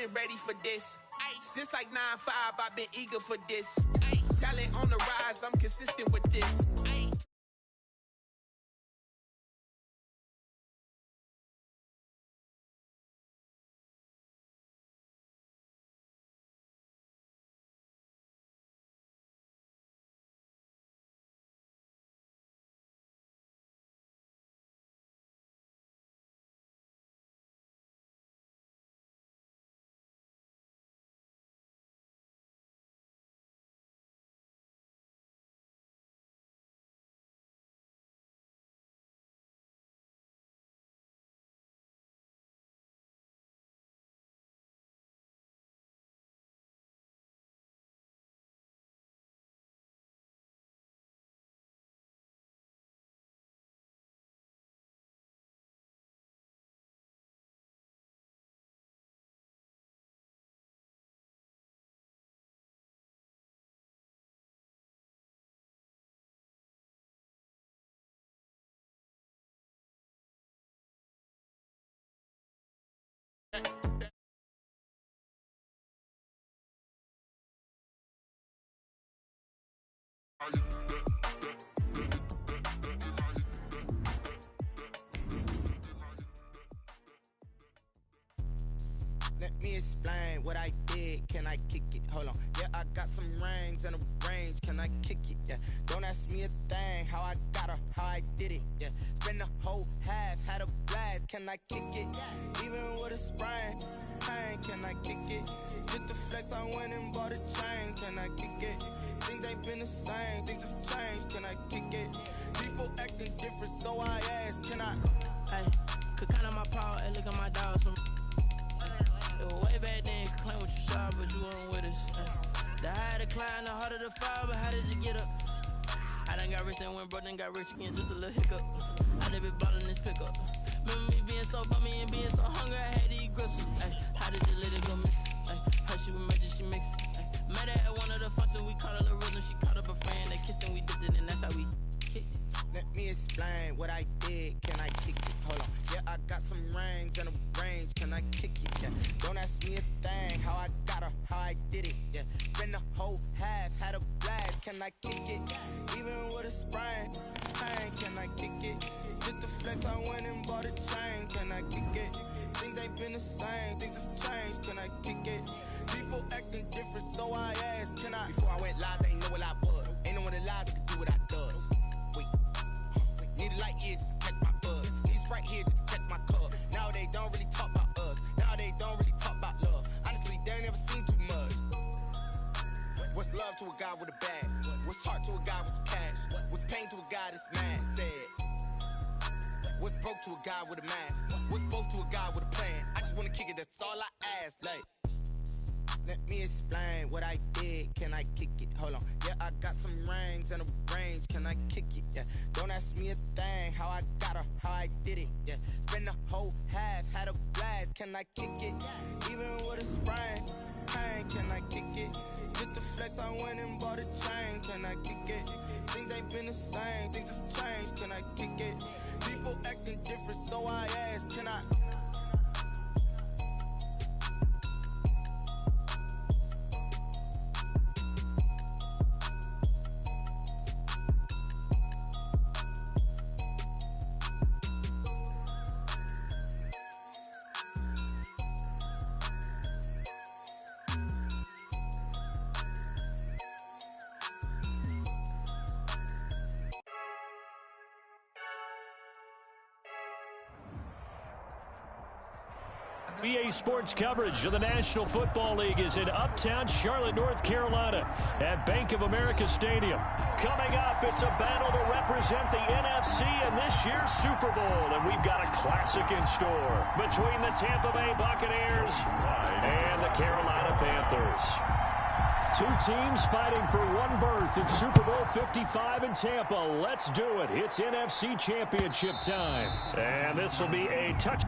been ready for this. Since like 9-5, I've been eager for this. Talent on the rise, I'm consistent with this. Let me explain what I did. Can I kick it? Hold on. Yeah, I got some rings and a range. Can I kick it? Yeah. Don't ask me a thing. How I got her, how I did it. Yeah. Spend the whole half, had a blast. Can I kick it? Even with a sprain. Pain, can I kick it? Just the flex, I went and bought a chain. Can I kick it? Things ain't been the same. Things have changed. Can I kick it? People acting different, so I ask. Can I? Hey, could count on my power and look at my dogs from. Way back then, you could claim what you saw, but you weren't with us. The higher the climb, the harder the fall, but how did you get up? I done got rich and went broke, then got rich again, just a little hiccup. I done been ballin' this pickup. Remember me being so bummy and being so hungry, I had to eat gristle. How did you let it go miss? Her she was merging, she mixed. Met her at one of the functions, we caught a little rhythm, she caught up a friend, they kissed and we dipped it, and that's how we kicked it. Let me explain what I did. Can I kick it? Hold on. Yeah, I got some rings and a range. Can I kick it? Yeah. Don't ask me a thing. How I got her, how I did it. Yeah. Spend the whole half, had a blast. Can I kick it? Even with a sprain. Pain, can I kick it? Just the flex, I went and bought a chain. Can I kick it? Things ain't been the same. Things have changed. Can I kick it? People acting different, so I asked. Can I? Before I went live, they ain't know what I was. Ain't no one alive that could do what I does. Need a light year just to catch my buzz. Need Sprite here just to catch my cup. Now they don't really talk about us. Now they don't really talk about love. Honestly, they ain't never seen too much. What's love to a guy with a bag? What's heart to a guy with some cash? What's pain to a guy that's mad? Said. What's broke to a guy with a mask? What's both to a guy with a plan? I just wanna kick it, that's all I ask. Like, let me explain what I did. Can I kick it? Hold on. Yeah, I got some rings and a range. Can I kick it? Yeah. Don't ask me a thing. How I got her, how I did it. Yeah. Spend the whole half, had a blast. Can I kick it? Even with a sprain. Pain, can I kick it? Just the flex, I went and bought a chain. Can I kick it? Things ain't been the same. Things have changed. Can I kick it? People acting different, so I ask. Can I? EA Sports coverage of the National Football League is in uptown Charlotte, North Carolina at Bank of America Stadium. Coming up, it's a battle to represent the NFC in this year's Super Bowl, and we've got a classic in store between the Tampa Bay Buccaneers and the Carolina Panthers. Two teams fighting for one berth in Super Bowl 55 in Tampa. Let's do it. It's NFC Championship time. And this will be a touch.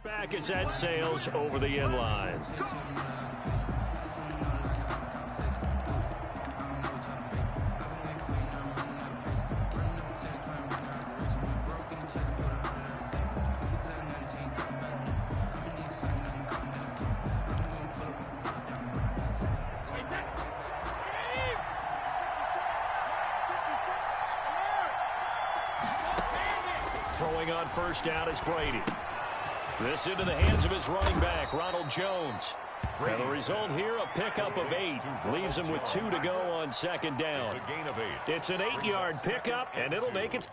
Back as that sails over the inline. Throwing on first down is Brady. This into the hands of his running back, Ronald Jones. And the result here, a pickup of 8. Leaves him with 2 to go on second down. It's a gain of 8. It's an 8-yard pickup, and it'll make it.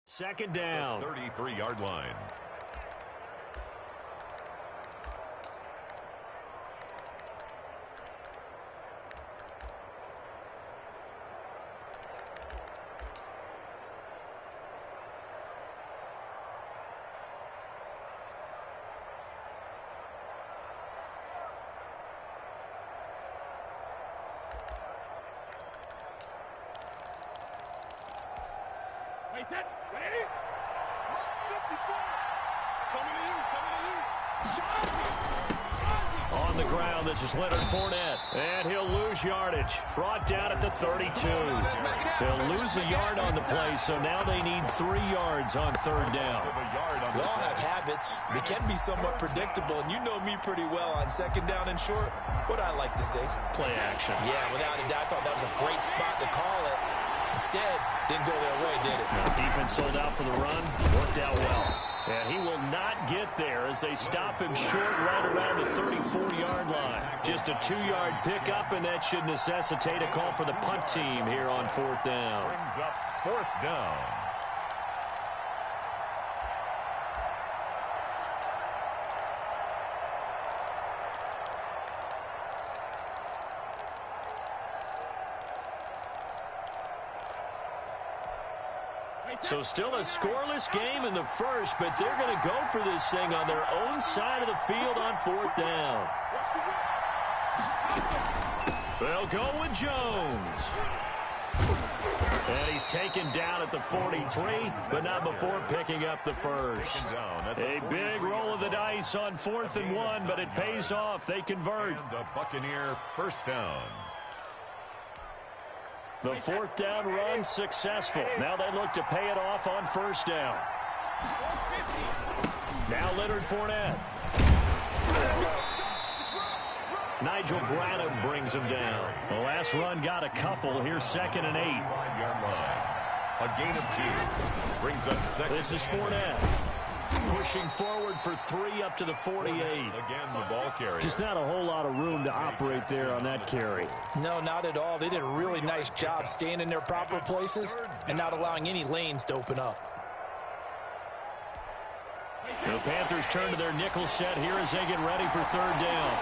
Second down. 33-yard line. On the ground, this is Leonard Fournette. And he'll lose yardage. Brought down at the 32. They'll lose a yard on the play, so now they need 3 yards on third down. We all have habits. They can be somewhat predictable, and you know me pretty well on second down and short. What I like to say? Play action. Yeah, without a doubt. I thought that was a great spot to call it. Instead, didn't go their way, did it? Now, defense sold out for the run. Worked out well. And he will not get there as they stop him short right around the 34-yard line. Just a 2-yard pickup, and that should necessitate a call for the punt team here on fourth down. Brings up fourth down. So still a scoreless game in the first, but they're going to go for this thing on their own side of the field on fourth down. They'll go with Jones. And he's taken down at the 43, but not before picking up the first. A big roll of the dice on 4th and 1, but it pays off. They convert. And the Buccaneer first down. The fourth down run successful. Now they look to pay it off on first down. Now Leonard Fournette. Nigel Branham brings him down. The last run got a couple. Here's 2nd and 8. 5-yard line. A gain of 2. Brings up second. This is Fournette. Pushing forward for 3 up to the 48. Again, the ball carrier. Just not a whole lot of room to operate there on that carry. No, not at all. They did a really nice job staying in their proper places and not allowing any lanes to open up. The Panthers turn to their nickel set here as they get ready for third down.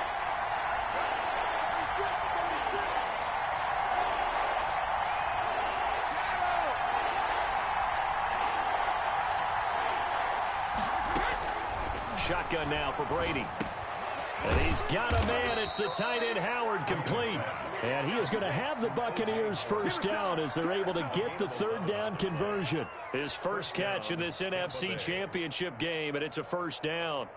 Shotgun now for Brady. And he's got a man. It's the tight end Howard complete. And he is going to have the Buccaneers first down as they're able to get the third down conversion. His first catch in this NFC Championship game, and it's a first down.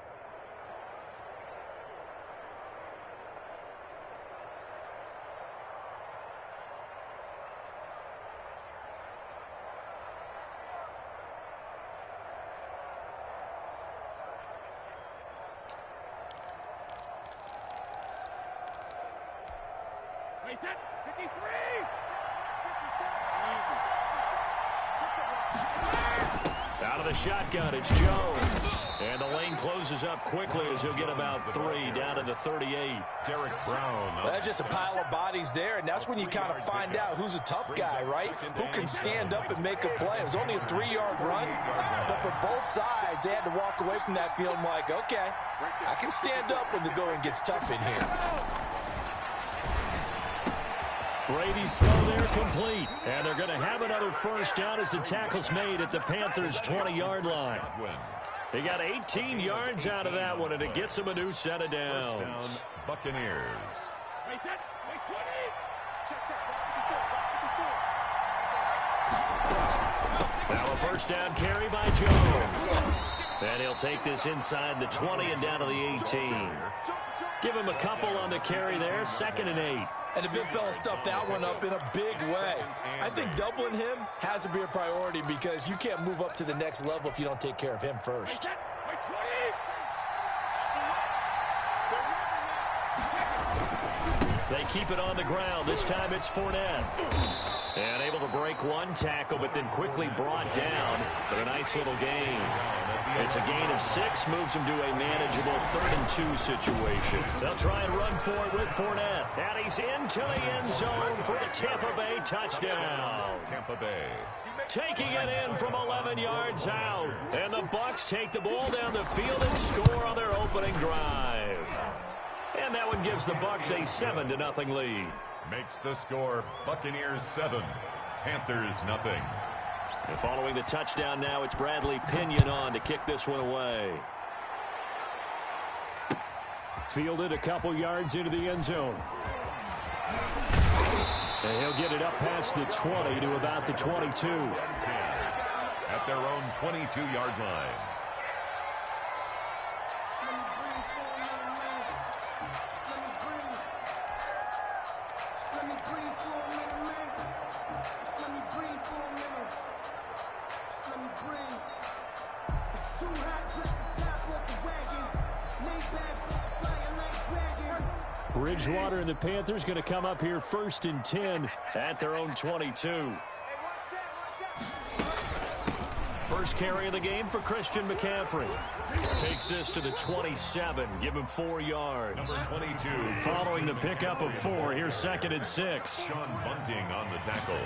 Out of the shotgun, it's Jones. And the lane closes up quickly as he'll get about 3 down to the 38. Derek Brown. That's just a pile of bodies there, and that's when you kind of find out who's a tough guy, right? Who can stand up and make a play. It was only a 3-yard run, but for both sides, they had to walk away from that field like, okay, I can stand up when the going gets tough in here. Brady's throw there complete. And they're going to have another first down as the tackle's made at the Panthers' 20-yard line. They got 18 yards out of that one, and it gets them a new set of downs. Buccaneers. Now a first down carry by Jones. And he'll take this inside the 20 and down to the 18. Give him a couple on the carry there, 2nd and 8. And the big fella stuffed that one up in a big way. I think doubling him has to be a priority because you can't move up to the next level if you don't take care of him first. They keep it on the ground. This time it's Fournette. And able to break one tackle, but then quickly brought down. But a nice little gain. It's a gain of 6, moves him to a manageable 3rd and 2 situation. They'll try and run for it with Fournette. And he's into the end zone for a Tampa Bay touchdown. Tampa Bay. Taking it in from 11 yards out. And the Bucs take the ball down the field and score on their opening drive. And that one gives the Bucs a 7-0 lead. Makes the score Buccaneers 7, Panthers 0. And following the touchdown now, it's Bradley Pinion on to kick this one away. Fielded a couple yards into the end zone. And he'll get it up past the 20 to about the 22. At their own 22-yard line. Bridgewater and the Panthers going to come up here 1st and 10 at their own 22. First carry of the game for Christian McCaffrey. Takes this to the 27. Give him 4 yards. Number 22. Following the pickup of 4, here's 2nd and 6. Sean Bunting on the tackle.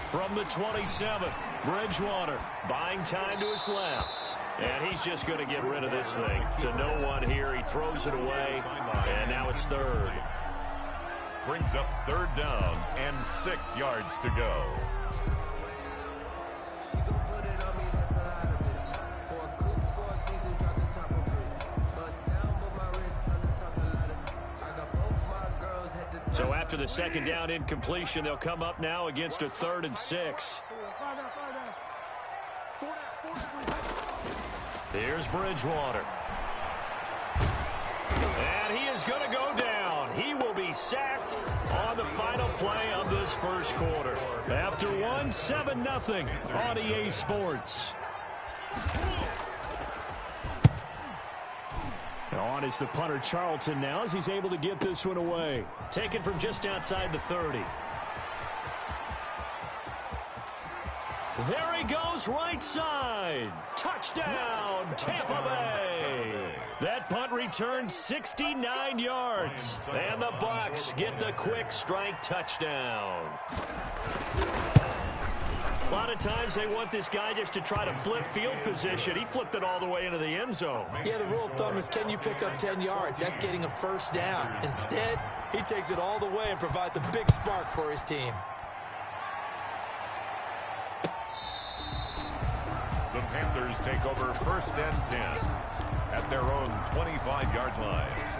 From the 27, Bridgewater buying time to his left. And he's just going to get rid of this thing. To no one here. He throws it away. And now it's 3rd. Brings up 3rd down and 6 yards to go. So after the 2nd down incompletion, they'll come up now against a 3rd and 6. Here's Bridgewater. And he is going to go down. He will be sacked on the final play of this first quarter. After 7-0 on EA Sports. On is the punter Charlton now as he's able to get this one away. Taken from just outside the 30. There he goes, right side. Touchdown, Tampa Bay. That punt returned 69 yards. And the Bucs get the quick strike touchdown. A lot of times they want this guy just to try to flip field position. He flipped it all the way into the end zone. Yeah, the rule of thumb is can you pick up 10 yards? That's getting a first down. Instead, he takes it all the way and provides a big spark for his team. The Panthers take over 1st and 10 at their own 25-yard line.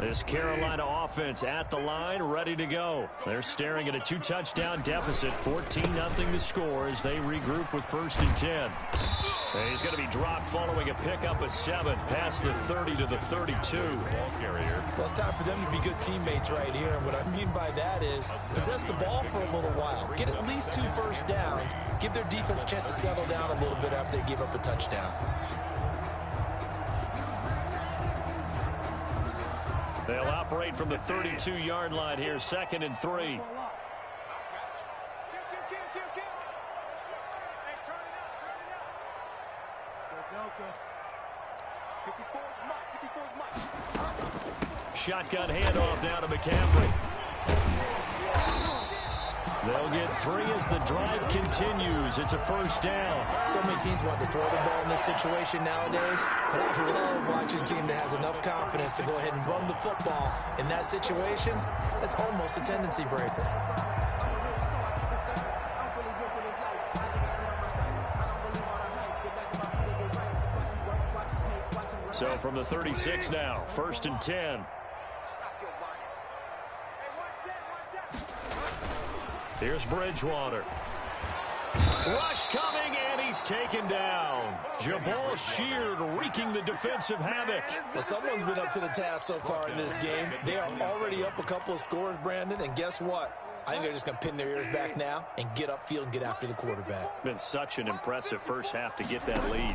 This Carolina offense at the line, ready to go. They're staring at a 2-touchdown deficit, 14-0 to score as they regroup with 1st and 10. And he's going to be dropped following a pickup of 7 past the 30 to the 32. Ball carrier. Well, it's time for them to be good teammates right here. And what I mean by that is possess the ball for a little while. Get at least 2 first downs. Give their defense a chance to settle down a little bit after they give up a touchdown. They'll operate from the 32-yard line here, 2nd and 3. Shotgun handoff down to McCaffrey. They'll get 3 as the drive continues. It's a first down. So many teams want to throw the ball in this situation nowadays, but I love watching a team that has enough confidence to go ahead and run the football. In that situation, that's almost a tendency breaker. So from the 36 now, 1st and 10. Here's Bridgewater. Rush coming, and he's taken down. Jabal Sheard wreaking the defensive havoc. Well, someone's been up to the task so far in this game. They are already up a couple of scores, Brandon, and guess what? I think they're just going to pin their ears back now and get upfield and get after the quarterback. Been such an impressive first half to get that lead.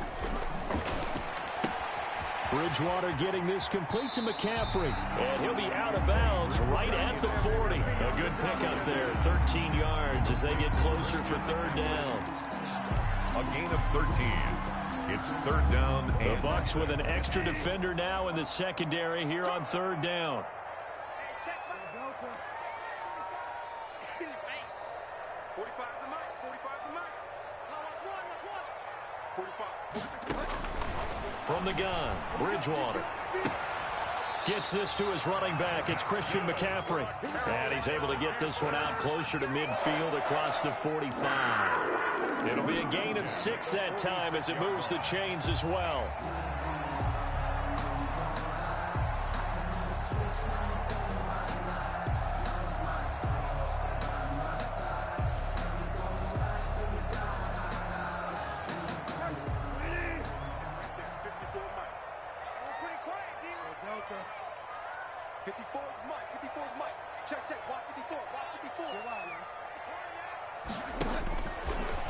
Bridgewater getting this complete to McCaffrey, and he'll be out of bounds right at the 40. A good pickup there, 13 yards as they get closer for 3rd down. A gain of 13. It's 3rd down. The Bucs with an extra defender now in the secondary here on 3rd down. From the gun, Bridgewater gets this to his running back. It's Christian McCaffrey. And he's able to get this one out closer to midfield across the 45. It'll be a gain of 6 that time as it moves the chains as well.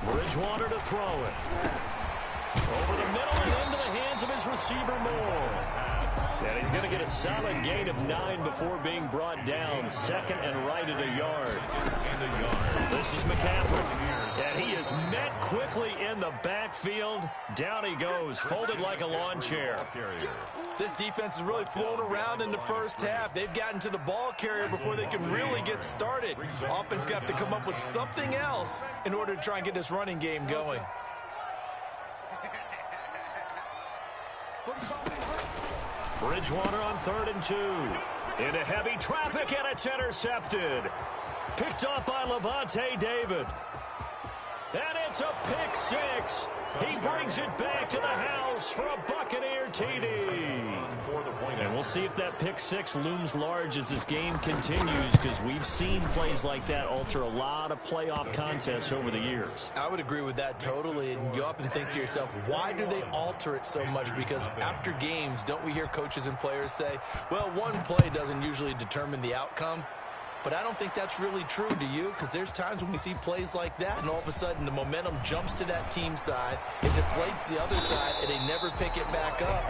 Bridgewater to throw it. Over the middle and into the hands of his receiver Moore. And he's going to get a solid gain of 9 before being brought down. 2nd and right at a yard. This is McCaffrey. And he is met quickly in the backfield. Down he goes, folded like a lawn chair. This defense is really flown around in the first half. They've gotten to the ball carrier before they can really get started. Offense got to come up with something else in order to try and get this running game going. Bridgewater on 3rd and 2. Into heavy traffic, and it's intercepted. Picked up by Levante David. And it's a pick 6. He brings it back to the house for a Buccaneer TD. And we'll see if that pick 6 looms large as this game continues, because we've seen plays like that alter a lot of playoff contests over the years. I would agree with that totally, and you often think to yourself, why do they alter it so much? Because after games, don't we hear coaches and players say, well, one play doesn't usually determine the outcome? But I don't think that's really true, do you? Because there's times when we see plays like that, and all of a sudden the momentum jumps to that team side, it deflates the other side, and they never pick it back up.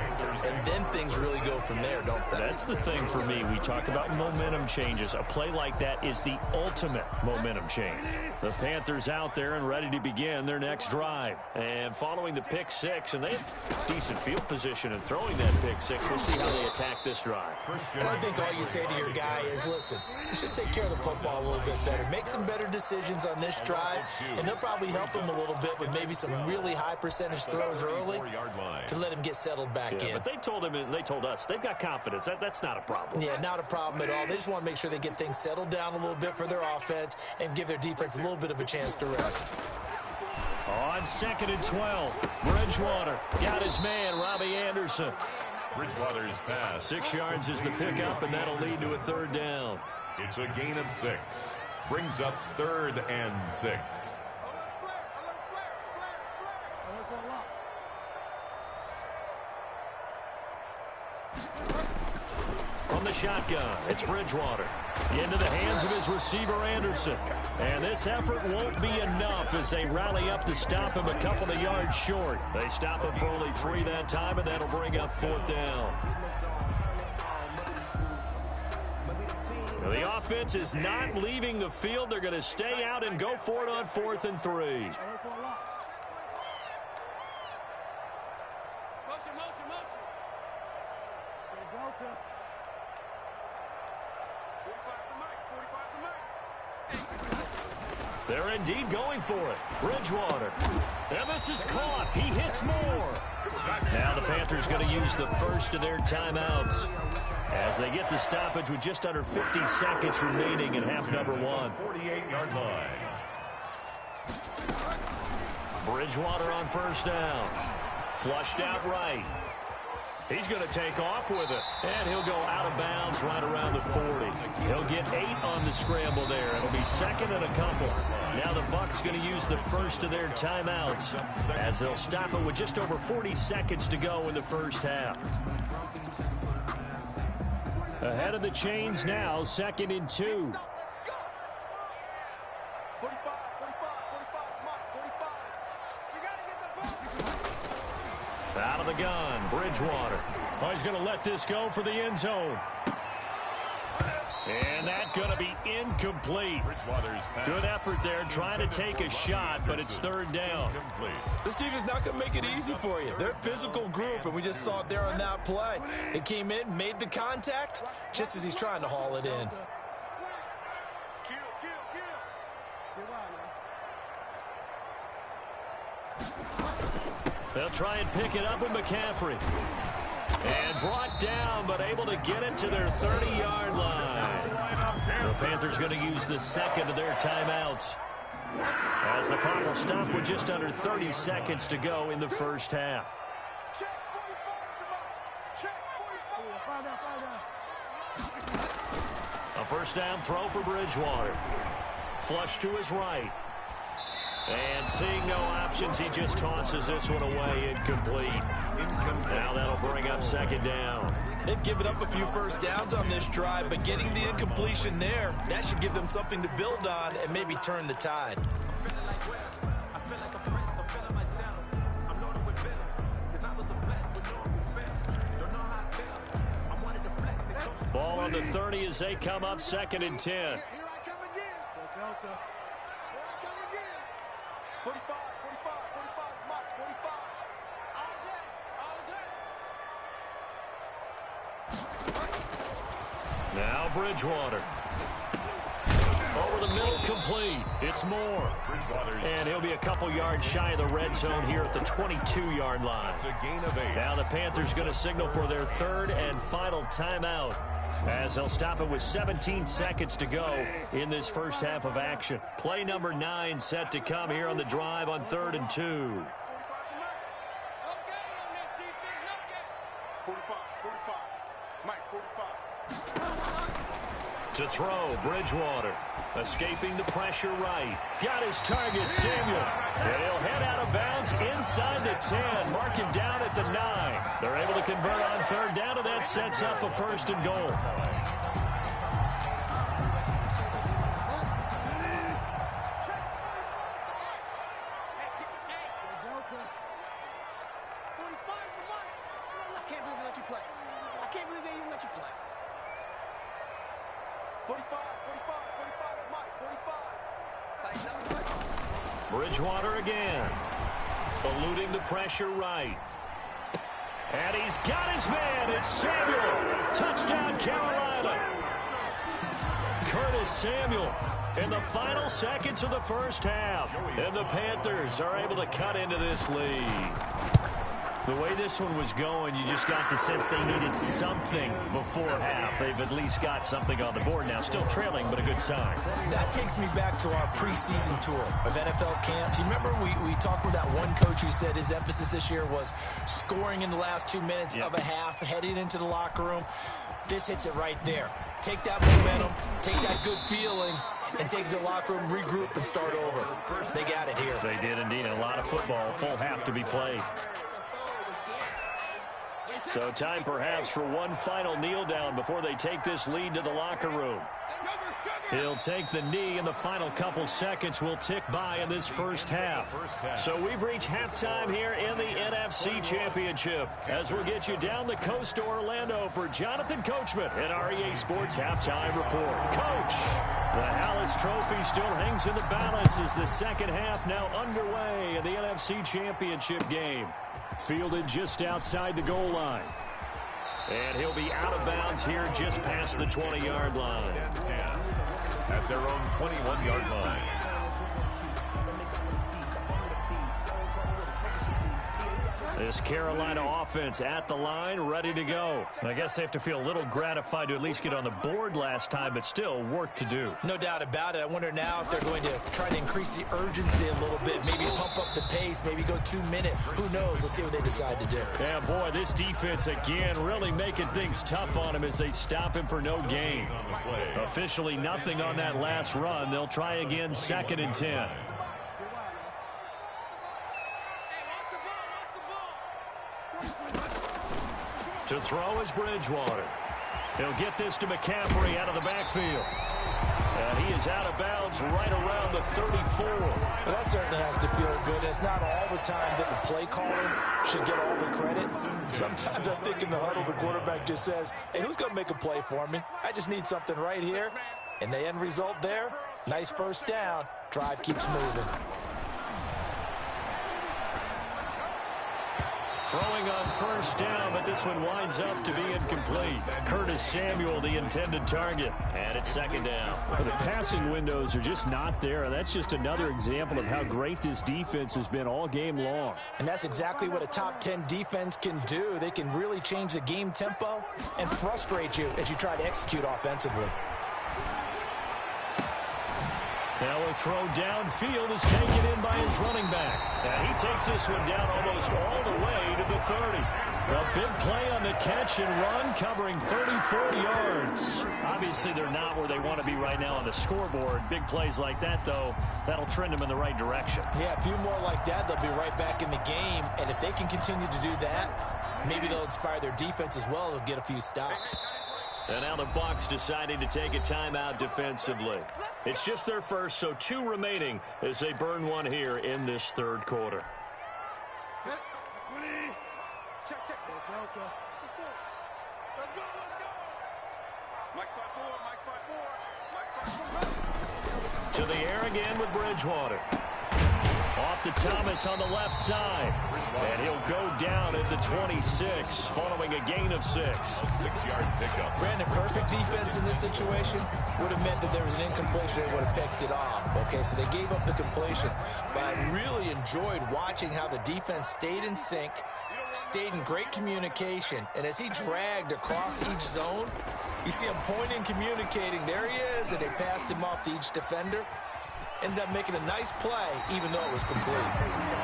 And then things really go from there, don't they? That's the thing for me. We talk about momentum changes. A play like that is the ultimate momentum change. The Panthers out there and ready to begin their next drive. And following the pick 6, and they have decent field position in throwing that pick 6. We'll see how they attack this drive. And I think all you say to your guy is, listen, let's just take care of the football a little bit better. Make some better decisions on this drive, and they'll probably help him a little bit with maybe some really high percentage throws early to let him get settled back in. But they told him, and they told us, they've got confidence. That's not a problem. Yeah, not a problem at all. They just want to make sure they get things settled down a little bit for their offense and give their defense a little bit of a chance to rest. On 2nd and 12, Bridgewater got his man, Robbie Anderson. Bridgewater's pass. 6 yards is the pickup, and that'll lead to a 3rd down. It's a gain of 6. Brings up 3rd and 6. From the shotgun, it's Bridgewater. Into the hands of his receiver, Anderson. And this effort won't be enough as they rally up to stop him a couple of yards short. They stop him for only 3 that time, and that'll bring up 4th down. The offense is not leaving the field. They're going to stay out and go for it on 4th and 3. They're indeed going for it. Bridgewater. And this is caught. He hits more. Now the Panthers going to use the first of their timeouts as they get the stoppage with just under 50 seconds remaining in half number one. 48-yard line. Bridgewater on first down. Flushed out right. He's going to take off with it. And he'll go out of bounds right around the 40. He'll get 8 on the scramble there. It'll be second and a couple. Now the Bucs going to use the first of their timeouts as they'll stop it with just over 40 seconds to go in the first half. Ahead of the chains now, 2nd and 2. Out of the gun, Bridgewater. Oh, he's going to let this go for the end zone. And that's going to be incomplete. Good effort there, trying to take a shot, but it's 3rd down. This defense not going to make it easy for you. They're a physical group, and we just saw it there on that play. They came in, made the contact, just as he's trying to haul it in. They'll try and pick it up with McCaffrey. And brought down, but able to get it to their 30-yard line. The Panthers going to use the second of their timeouts as the clock will stop with just under 30 seconds to go in the first half. A first down throw for Bridgewater. Flush to his right. And seeing no options, he just tosses this one away, incomplete. Now that'll bring up 2nd down. They've given up a few first downs on this drive, but getting the incompletion there, that should give them something to build on and maybe turn the tide. Ball on the 30 as they come up 2nd and 10. 45, 45, Mike, 45. All day. Now Bridgewater. Over the middle, complete. It's Moore. And he'll be a couple yards shy of the red zone here at the 22-yard line. It's a gain of 8. Now the Panthers going to signal for their 3rd and final timeout as they'll stop it with 17 seconds to go in this first half of action. Play number 9 set to come here on the drive on 3rd and 2. 45, Mike, 45. To throw, Bridgewater. Escaping the pressure right. Got his target, Samuel. And he'll head out of bounds inside the 10. Mark him down at the 9. They're able to convert on 3rd down, and that sets up a 1st and goal. I can't believe they let you play. I can't believe they even let you play. 45, Mike, 45. Bridgewater again. Eluding the pressure right. And he's got his man. It's Samuel. Touchdown, Carolina. Curtis Samuel in the final seconds of the first half. And the Panthers are able to cut into this lead. The way this one was going, you just got the sense they needed something before half. They've at least got something on the board now. Still trailing, but a good sign. That takes me back to our preseason tour of NFL camps. You remember we talked with that one coach who said his emphasis this year was scoring in the last 2 minutes of a half, heading into the locker room. This hits it right there. Take that momentum, take that good feeling, and take the locker room, regroup, and start over. They got it here. They did indeed. A lot of football, full half to be played. So time perhaps for one final kneel down before they take this lead to the locker room. He'll take the knee, and the final couple seconds will tick by in this first half. So we've reached halftime here in the NFC Championship as we'll get you down the coast to Orlando for Jonathan Coachman at REA Sports Halftime Report. Coach, the Hallis Trophy still hangs in the balance as the second half now underway in the NFC Championship game. Fielded just outside the goal line. And he'll be out of bounds here just past the 20-yard line. at their own 21-yard line. This Carolina offense at the line, ready to go. I guess they have to feel a little gratified to at least get on the board last time, but still work to do. No doubt about it. I wonder now if they're going to try to increase the urgency a little bit, maybe pump up the pace, maybe go 2-minute. Who knows? Let's see what they decide to do. Yeah, boy, this defense again really making things tough on him as they stop him for no gain. Officially nothing on that last run. They'll try again, 2nd and 10. To throw is Bridgewater. He'll get this to McCaffrey out of the backfield. And he is out of bounds right around the 34. Well, that certainly has to feel good. It's not all the time that the play caller should get all the credit. Sometimes I think in the huddle, the quarterback just says, hey, who's going to make a play for me? I just need something right here. And the end result there, nice first down. Drive keeps moving. Throwing on first down, but this one winds up to be incomplete. Curtis Samuel, the intended target, and it's 2nd down. The passing windows are just not there. That's just another example of how great this defense has been all game long. And that's exactly what a top 10 defense can do. They can really change the game tempo and frustrate you as you try to execute offensively. Now a throw downfield is taken in by his running back. And he takes this one down almost all the way to the 30. A big play on the catch and run, covering 34 yards. Obviously, they're not where they want to be right now on the scoreboard. Big plays like that, though, that'll trend them in the right direction. Yeah, a few more like that, they'll be right back in the game. And if they can continue to do that, maybe they'll inspire their defense as well. They'll get a few stops. And now the Bucs deciding to take a timeout defensively. It's just their first, so 2 remaining as they burn one here in this 3rd quarter. To the air again with Bridgewater. Off to Thomas on the left side. And he'll go down at the 26 following a gain of 6. 6-yard pickup. Brandon, perfect defense in this situation would have meant that there was an incompletion. They would have picked it off. Okay, so they gave up the completion. But I really enjoyed watching how the defense stayed in sync, stayed in great communication. And as he dragged across each zone, you see him pointing, communicating. There he is, and they passed him off to each defender. Ended up making a nice play, even though it was complete.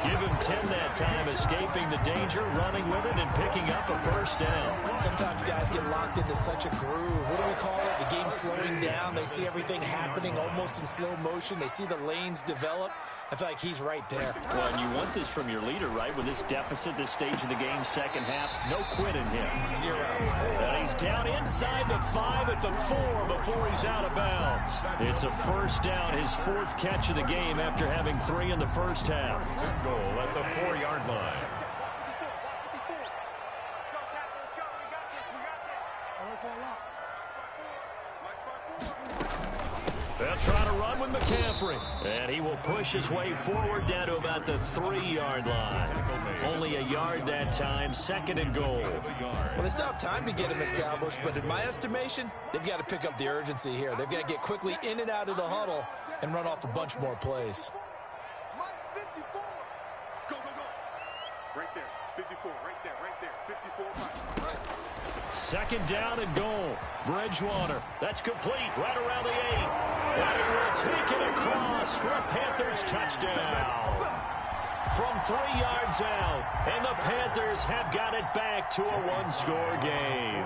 Give him 10 that time, escaping the danger, running with it, and picking up a first down. Sometimes guys get locked into such a groove. What do we call it? The game slowing down. They see everything happening almost in slow motion. They see the lanes develop. I feel like he's right there. Well, and you want this from your leader, right? With this deficit, this stage of the game, second half, no quit in him. 0. And he's down inside the 5 at the 4 before he's out of bounds. It's a first down, his 4th catch of the game after having 3 in the first half. Good goal at the 4-yard line. They'll try to run with McCaffrey. And he will push his way forward down to about the 3-yard line. Only a yard that time, 2nd and goal. Well, they still have time to get him established, but in my estimation, they've got to pick up the urgency here. They've got to get quickly in and out of the huddle and run off a bunch more plays. Go, go, go. Right there, 54, right there, 54. 2nd down and goal. Bridgewater. That's complete right around the 8. And he will take it across for a Panthers touchdown. From 3 yards out. And the Panthers have got it back to a 1-score game.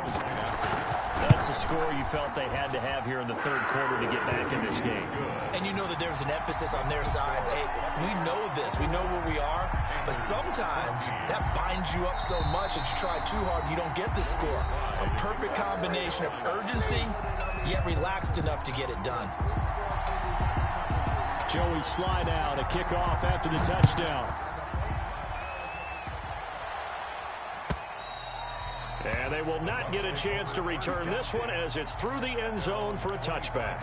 That's a score you felt they had to have here in the 3rd quarter to get back in this game. And you know that there's an emphasis on their side. Hey, we know this. We know where we are. But sometimes that binds you up so much that you try too hard and you don't get the score. A perfect combination of urgency, yet relaxed enough to get it done. Joey slide out, a kickoff after the touchdown. And they will not get a chance to return this one as it's through the end zone for a touchback.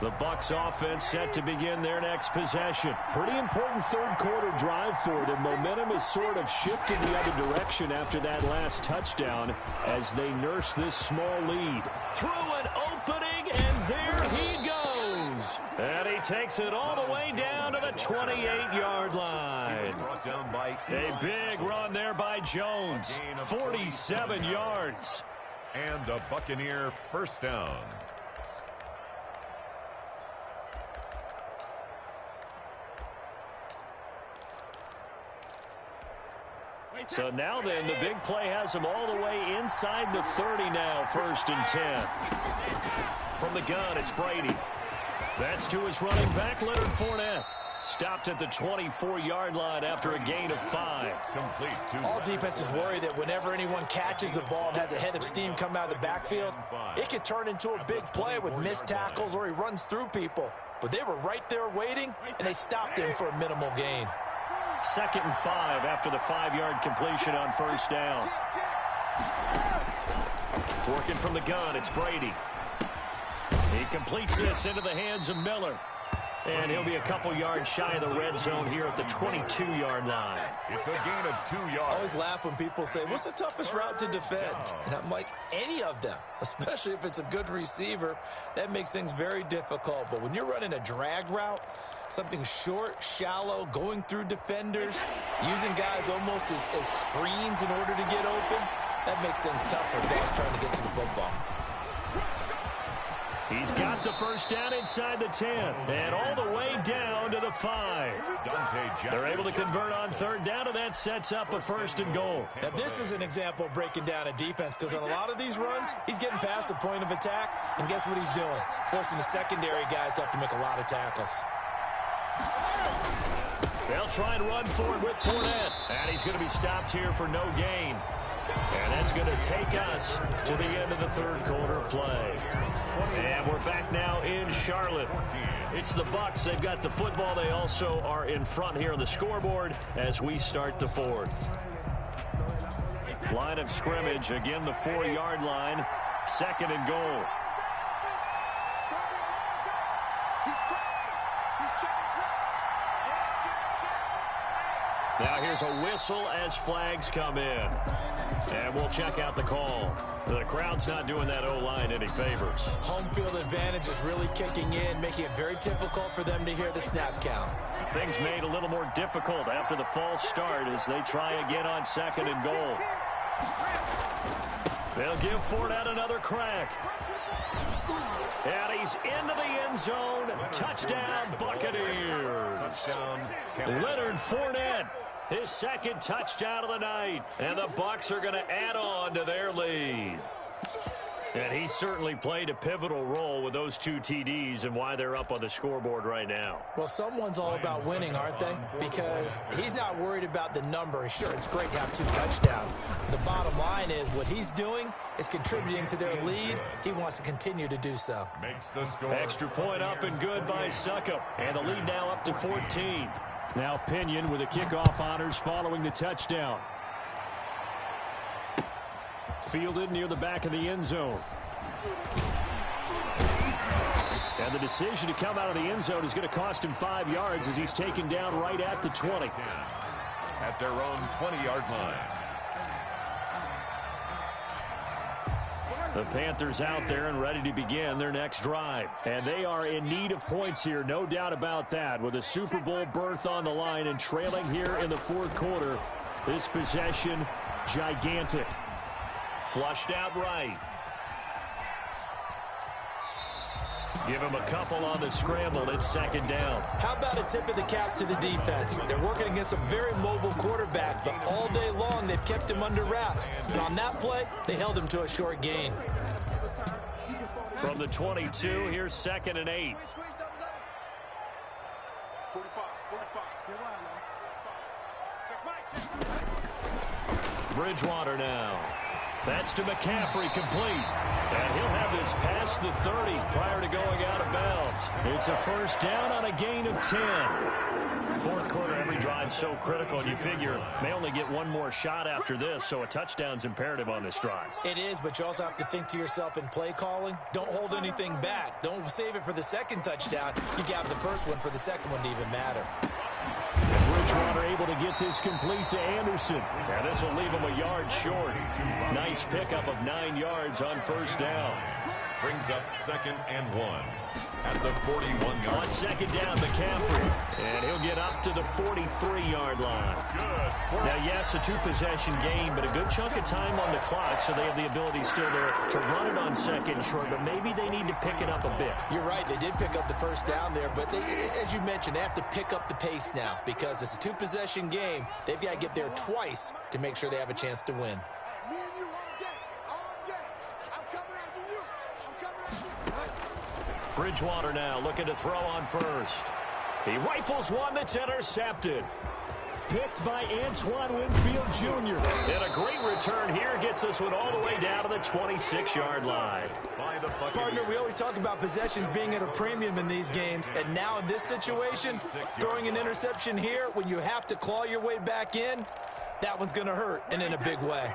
The Bucs offense set to begin their next possession. Pretty important third quarter drive for them. Momentum has sort of shifted the other direction after that last touchdown as they nurse this small lead. Through an opening, and there he goes. And he takes it all the way down to the 28-yard line. A big run there by Jones. 47 yards. And a Buccaneer first down. So now then, the big play has him all the way inside the 30 now, 1st and 10. From the gun, it's Brady. That's to his running back, Leonard Fournette. Stopped at the 24-yard line after a gain of 5. Complete. All defenses worry that whenever anyone catches the ball and has a head of steam come out of the backfield, it could turn into a big play with missed tackles or he runs through people. But they were right there waiting, and they stopped him for a minimal gain. 2nd and 5 after the 5-yard completion on 1st down. Working from the gun, it's Brady. He completes this into the hands of Miller. And he'll be a couple yards shy of the red zone here at the 22-yard line. It's a gain of 2 yards. I always laugh when people say, what's the toughest route to defend? And I'm like, any of them, especially if it's a good receiver. That makes things very difficult. But when you're running a drag route, something short, shallow, going through defenders, using guys almost as screens in order to get open, that makes things tough for guys trying to get to the football. He's got the first down inside the 10 and all the way down to the 5. They're able to convert on 3rd down, and that sets up a 1st and goal. Now, this is an example of breaking down a defense because on a lot of these runs, he's getting past the point of attack, and guess what he's doing? Forcing the secondary guys to have to make a lot of tackles. They'll try and run forward with Fournette, and he's going to be stopped here for no gain. And that's going to take us to the end of the 3rd quarter of play. And we're back now in Charlotte. It's the Bucs. They've got the football. They also are in front here on the scoreboard as we start the 4th. Line of scrimmage, again the 4-yard line. 2nd and goal. Now here's a whistle as flags come in. And we'll check out the call. The crowd's not doing that O-line any favors. Home field advantage is really kicking in, making it very difficult for them to hear the snap count. Things made a little more difficult after the false start as they try again on 2nd and goal. They'll give Fournette another crack. And he's into the end zone. Touchdown, Buccaneers. Leonard Fournette, his 2nd touchdown of the night. And the Bucs are going to add on to their lead. And he certainly played a pivotal role with those 2 TDs and why they're up on the scoreboard right now. Well, someone's all about winning, aren't they? Because he's not worried about the number. Sure, it's great to have 2 touchdowns. The bottom line is what he's doing is contributing to their lead. He wants to continue to do so. Makes the score. Extra point up and good by Succop. And the lead now up to 14. Now Pinion with the kickoff honors following the touchdown. Fielded near the back of the end zone. And the decision to come out of the end zone is going to cost him 5 yards as he's taken down right at the 20. At their own 20-yard line. The Panthers out there and ready to begin their next drive. And they are in need of points here, no doubt about that. With a Super Bowl berth on the line and trailing here in the 4th quarter. This possession, gigantic. Flushed out right. Give him a couple on the scramble. It's 2nd down. How about a tip of the cap to the defense? They're working against a very mobile quarterback, but all day long they've kept him under wraps. And on that play, they held him to a short gain. From the 22, here's 2nd and 8. Bridgewater now. That's to McCaffrey, complete. And he'll have this past the 30 prior to going out of bounds. It's a 1st down on a gain of 10. Fourth quarter, every drive so critical, and you figure may only get one more shot after this, so a touchdown's imperative on this drive. It is, but you also have to think to yourself in play calling, don't hold anything back. Don't save it for the second touchdown. You got the first one for the second one to even matter. Bridgewater able to get this complete to Anderson. Now this will leave him a yard short. Nice pickup of 9 yards on first down. Brings up 2nd and 1 at the 41-yard. On second down, McCaffrey. And he'll get up to the 43-yard line. Good. Now, yes, a 2-possession game, but a good chunk of time on the clock, so they have the ability still there to run it on second and short, but maybe they need to pick it up a bit. You're right. They did pick up the first down there, but they, as you mentioned, they have to pick up the pace now because it's a 2-possession game. They've got to get there twice to make sure they have a chance to win. Bridgewater now looking to throw on first. He rifles one that's intercepted. Picked by Antoine Winfield Jr. And a great return here gets this one all the way down to the 26-yard line. Partner, we always talk about possessions being at a premium in these games, and now in this situation, throwing an interception here when you have to claw your way back in, that one's going to hurt, and in a big way.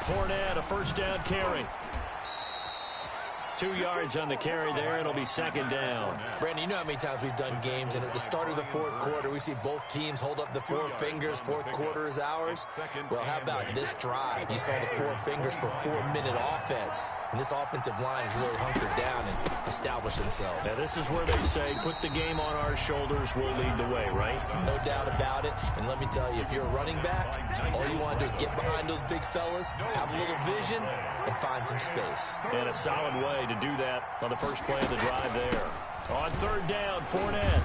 Fournette, a first down carry. 2 yards on the carry there. It'll be second down. Brandon, you know how many times we've done games, and at the start of the fourth quarter, we see both teams hold up the 4 fingers. Fourth quarter is ours. Well, how about this drive? You saw the 4 fingers for 4-minute offense. And this offensive line has really hunkered down and established themselves. Now, this is where they say, put the game on our shoulders, we'll lead the way, right? No doubt about it. And let me tell you, if you're a running back, all you want to do is get behind those big fellas, have a little vision, and find some space. And a solid way to do that on the first play of the drive there. On third down, Fournette.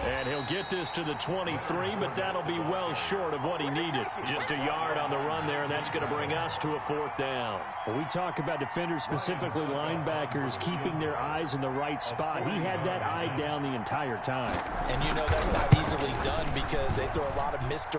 And he'll get this to the 23, but that'll be well short of what he needed. Just a yard on the run there, and that's going to bring us to a fourth down. Well, we talk about defenders, specifically linebackers, keeping their eyes in the right spot. He had that eye down the entire time. And you know that's not easily done because they throw a lot of missed